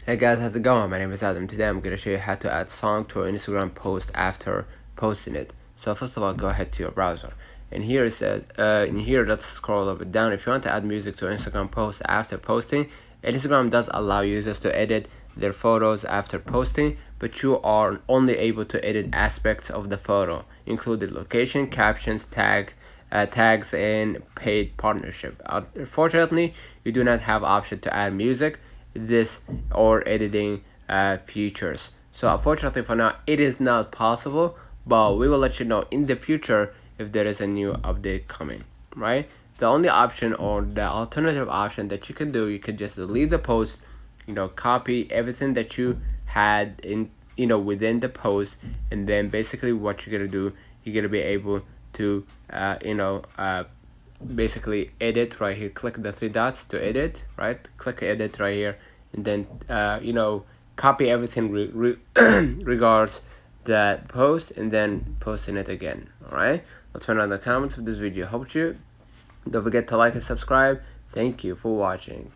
Hey guys, how's it going? My name is Adam. Today I'm gonna show you how to add song to an Instagram post after posting it. So first of all, go ahead to your browser, and here it says, in here, let's scroll a little bit down. If you want to add music to an Instagram post after posting, Instagram does allow users to edit their photos after posting, but you are only able to edit aspects of the photo, including location, captions, tags, and paid partnership. Unfortunately, you do not have option to add music, this or editing features. So unfortunately for now, it is not possible, but we will let you know in the future if there is a new update coming, right? The only option or the alternative option that you can do, you can just delete the post, copy everything that you had in, within the post, and then basically what you're gonna do, you're gonna be able to, basically edit right here. Click the three dots to edit, right? Click edit right here, and then copy everything regards that post, and then posting it again. All right, let's find out the comments of this video. Hope you don't forget to like and subscribe. Thank you for watching.